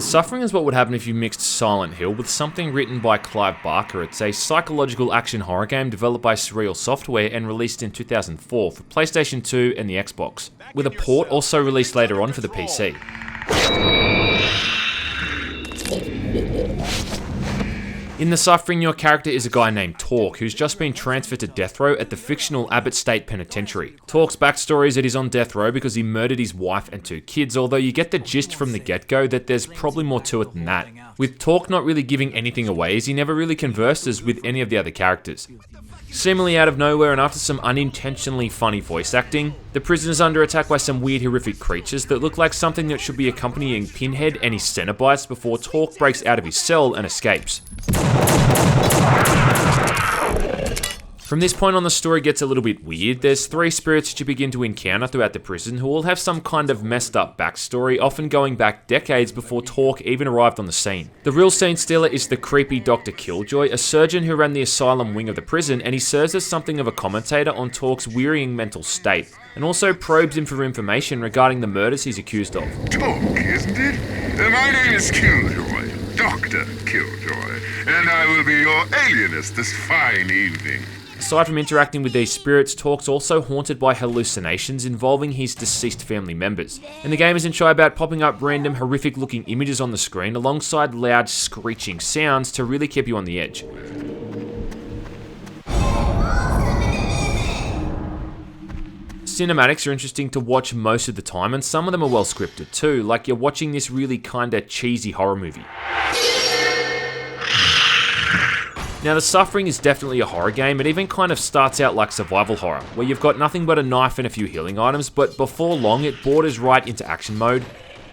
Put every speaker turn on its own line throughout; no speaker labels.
Suffering is what would happen if you mixed Silent Hill with something written by Clive Barker. It's a psychological action horror game developed by Surreal Software and released in 2004 for PlayStation 2 and the Xbox, with a port also released later on for the PC. In The Suffering, your character is a guy named Torque, who's just been transferred to death row at the fictional Abbot State Penitentiary. Torque's backstory is that he's on death row because he murdered his wife and 2 kids, although you get the gist from the get-go that there's probably more to it than that, with Torque not really giving anything away as he never really converses with any of the other characters. Seemingly out of nowhere and after some unintentionally funny voice acting, the prison is under attack by some weird horrific creatures that look like something that should be accompanying Pinhead and his Cenobites before Torque breaks out of his cell and escapes. From this point on, the story gets a little bit weird. There's 3 spirits that you begin to encounter throughout the prison who all have some kind of messed up backstory, often going back decades before Torque even arrived on the scene. The real scene stealer is the creepy Dr. Killjoy, a surgeon who ran the asylum wing of the prison, and he serves as something of a commentator on Torque's wearying mental state, and also probes him for information regarding the murders he's accused of.
Torque, isn't it? My name is Killjoy, Dr. Killjoy, and I will be your alienist this fine evening.
Aside from interacting with these spirits, Torque's also haunted by hallucinations involving his deceased family members. And the game isn't shy about popping up random horrific looking images on the screen alongside loud screeching sounds to really keep you on the edge. Cinematics are interesting to watch most of the time, and some of them are well scripted too, like you're watching this really kinda cheesy horror movie. Now, The Suffering is definitely a horror game. It even kind of starts out like survival horror, where you've got nothing but a knife and a few healing items, but before long it borders right into action mode.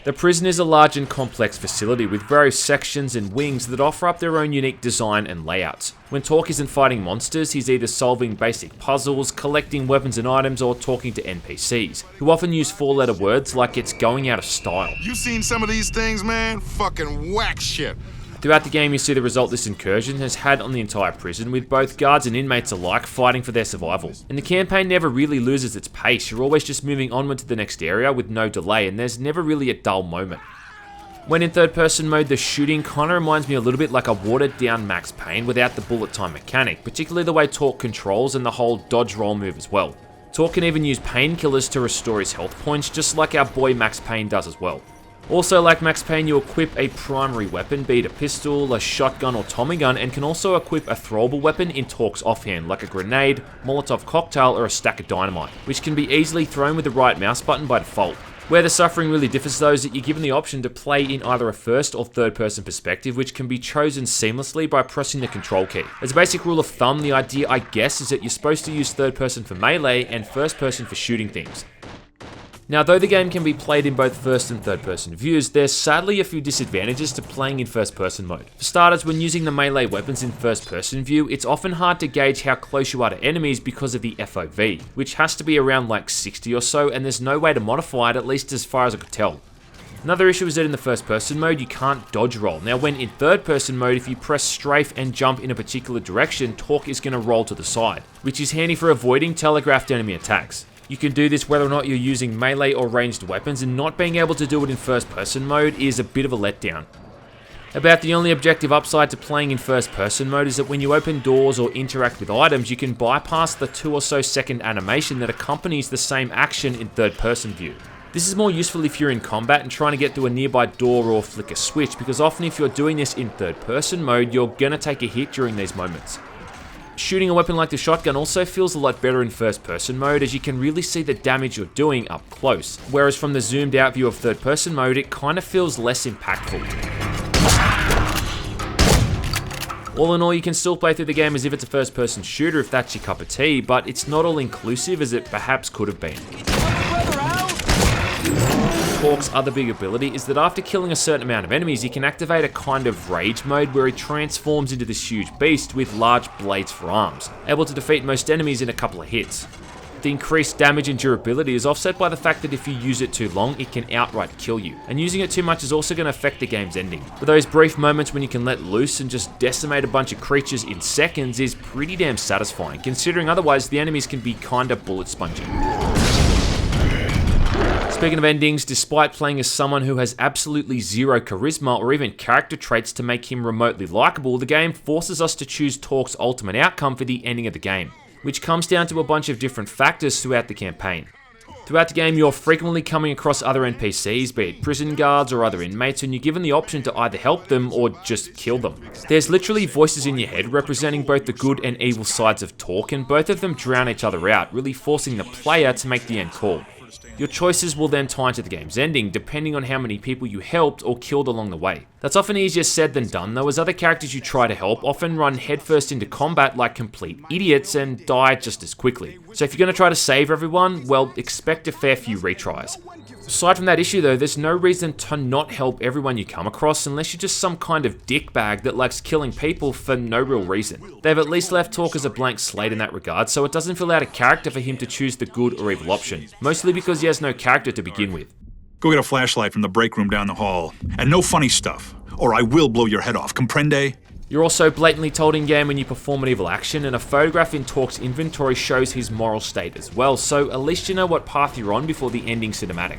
The prison is a large and complex facility with various sections and wings that offer up their own unique design and layouts. When Torque isn't fighting monsters, he's either solving basic puzzles, collecting weapons and items, or talking to NPCs, who often use 4-letter words like it's going out of style.
You seen some of these things, man? Fucking whack shit.
Throughout the game, you see the result this incursion has had on the entire prison, with both guards and inmates alike fighting for their survival. And the campaign never really loses its pace. You're always just moving onward to the next area with no delay, and there's never really a dull moment. When in third-person mode, the shooting kinda reminds me a little bit like a watered-down Max Payne without the bullet time mechanic, particularly the way Torque controls and the whole dodge roll move as well. Torque can even use painkillers to restore his health points, just like our boy Max Payne does as well. Also, like Max Payne, you equip a primary weapon, be it a pistol, a shotgun or Tommy gun, and can also equip a throwable weapon in Torque's offhand, like a grenade, Molotov cocktail or a stack of dynamite, which can be easily thrown with the right mouse button by default. Where The Suffering really differs though is that you're given the option to play in either a first or third person perspective, which can be chosen seamlessly by pressing the control key. As a basic rule of thumb, the idea I guess is that you're supposed to use third person for melee and first person for shooting things. Now, though the game can be played in both first and third person views, there's sadly a few disadvantages to playing in first person mode. For starters, when using the melee weapons in first person view, it's often hard to gauge how close you are to enemies because of the FOV, which has to be around like 60 or so, and there's no way to modify it, at least as far as I could tell. Another issue is that in the first person mode, you can't dodge roll. Now, when in third person mode, if you press strafe and jump in a particular direction, Torque is going to roll to the side, which is handy for avoiding telegraphed enemy attacks. You can do this whether or not you're using melee or ranged weapons, and not being able to do it in first person mode is a bit of a letdown. About the only objective upside to playing in first person mode is that when you open doors or interact with items, you can bypass the 2 or so second animation that accompanies the same action in third person view. This is more useful if you're in combat and trying to get through a nearby door or flick a switch, because often if you're doing this in third person mode, you're gonna take a hit during these moments. Shooting a weapon like the shotgun also feels a lot better in first person mode, as you can really see the damage you're doing up close, whereas from the zoomed out view of third person mode, it kind of feels less impactful. All in all, you can still play through the game as if it's a first person shooter if that's your cup of tea, but it's not all inclusive as it perhaps could have been. Torque's other big ability is that after killing a certain amount of enemies, he can activate a kind of rage mode where he transforms into this huge beast with large blades for arms, able to defeat most enemies in a couple of hits. The increased damage and durability is offset by the fact that if you use it too long, it can outright kill you, and using it too much is also going to affect the game's ending. But those brief moments when you can let loose and just decimate a bunch of creatures in seconds is pretty damn satisfying, considering otherwise the enemies can be kinda bullet spongy. Speaking of endings, despite playing as someone who has absolutely zero charisma or even character traits to make him remotely likable, the game forces us to choose Torque's ultimate outcome for the ending of the game, which comes down to a bunch of different factors throughout the campaign. Throughout the game, you're frequently coming across other NPCs, be it prison guards or other inmates, and you're given the option to either help them or just kill them. There's literally voices in your head representing both the good and evil sides of Torque, and both of them drown each other out, really forcing the player to make the end call. Your choices will then tie into the game's ending, depending on how many people you helped or killed along the way. That's often easier said than done though, as other characters you try to help often run headfirst into combat like complete idiots and die just as quickly. So if you're going to try to save everyone, well, expect a fair few retries. Aside from that issue though, there's no reason to not help everyone you come across unless you're just some kind of dickbag that likes killing people for no real reason. They've at least left Torque as a blank slate in that regard, so it doesn't feel out of character for him to choose the good or evil option, mostly because he has no character to begin with.
Go get a flashlight from the break room down the hall, and no funny stuff, or I will blow your head off, comprende?
You're also blatantly told in-game when you perform an evil action, and a photograph in Torque's inventory shows his moral state as well, so at least you know what path you're on before the ending cinematic.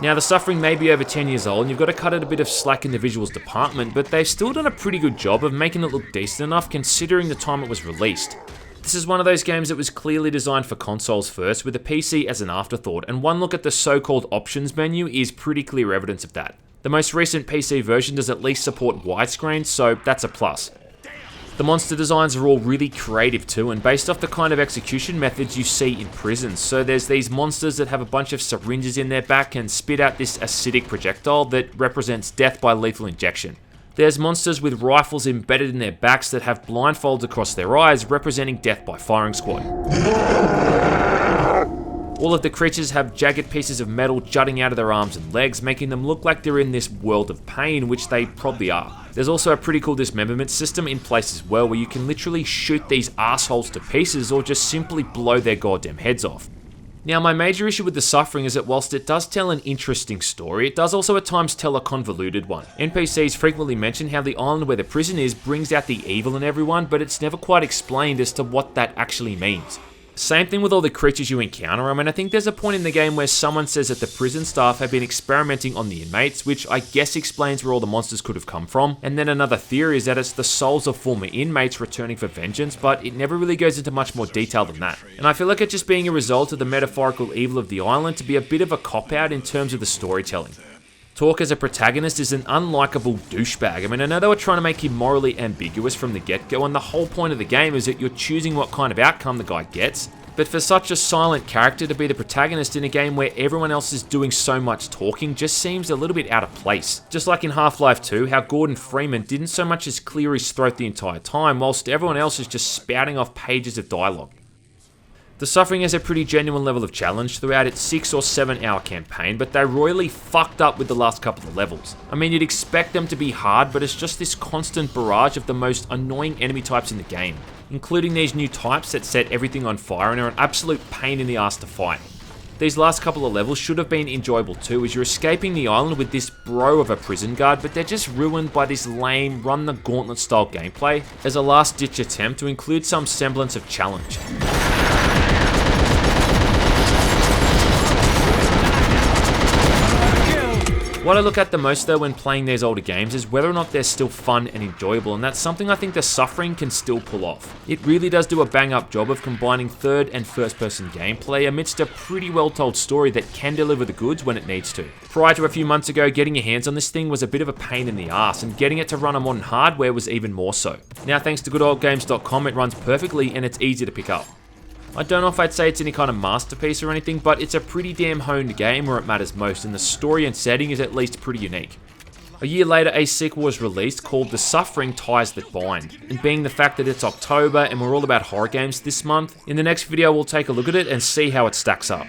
Now, the Suffering may be over 10 years old, and you've got to cut it a bit of slack in the visuals department, but they've still done a pretty good job of making it look decent enough considering the time it was released. This is one of those games that was clearly designed for consoles first, with the PC as an afterthought, and one look at the so-called options menu is pretty clear evidence of that. The most recent PC version does at least support widescreen, so that's a plus. The monster designs are all really creative too, and based off the kind of execution methods you see in prisons. So there's these monsters that have a bunch of syringes in their back and spit out this acidic projectile that represents death by lethal injection. There's monsters with rifles embedded in their backs that have blindfolds across their eyes, representing death by firing squad. All of the creatures have jagged pieces of metal jutting out of their arms and legs, making them look like they're in this world of pain, which they probably are. There's also a pretty cool dismemberment system in place as well, where you can literally shoot these assholes to pieces or just simply blow their goddamn heads off. Now, my major issue with The Suffering is that whilst it does tell an interesting story, it does also at times tell a convoluted one. NPCs frequently mention how the island where the prison is brings out the evil in everyone, but it's never quite explained as to what that actually means. Same thing with all the creatures you encounter. I mean, I think there's a point in the game where someone says that the prison staff have been experimenting on the inmates, which I guess explains where all the monsters could have come from. And then another theory is that it's the souls of former inmates returning for vengeance, but it never really goes into much more detail than that. And I feel like it just being a result of the metaphorical evil of the island to be a bit of a cop-out in terms of the storytelling. Torque as a protagonist is an unlikable douchebag. I mean, I know they were trying to make him morally ambiguous from the get-go, and the whole point of the game is that you're choosing what kind of outcome the guy gets. But for such a silent character to be the protagonist in a game where everyone else is doing so much talking just seems a little bit out of place. Just like in Half-Life 2, how Gordon Freeman didn't so much as clear his throat the entire time, whilst everyone else is just spouting off pages of dialogue. The Suffering has a pretty genuine level of challenge throughout its 6 or 7 hour campaign, but they royally fucked up with the last couple of levels. I mean, you'd expect them to be hard, but it's just this constant barrage of the most annoying enemy types in the game, including these new types that set everything on fire and are an absolute pain in the ass to fight. These last couple of levels should have been enjoyable too, as you're escaping the island with this bro of a prison guard, but they're just ruined by this lame run the gauntlet style gameplay as a last ditch attempt to include some semblance of challenge. What I look at the most though when playing these older games is whether or not they're still fun and enjoyable, and that's something I think The Suffering can still pull off. It really does do a bang up job of combining third and first person gameplay amidst a pretty well told story that can deliver the goods when it needs to. Prior to a few months ago, getting your hands on this thing was a bit of a pain in the ass, and getting it to run on modern hardware was even more so. Now thanks to goodoldgames.com, it runs perfectly and it's easy to pick up. I don't know if I'd say it's any kind of masterpiece or anything, but it's a pretty damn honed game where it matters most, and the story and setting is at least pretty unique. A year later, a sequel was released called The Suffering Ties That Bind, and being the fact that it's October and we're all about horror games this month, in the next video we'll take a look at it and see how it stacks up.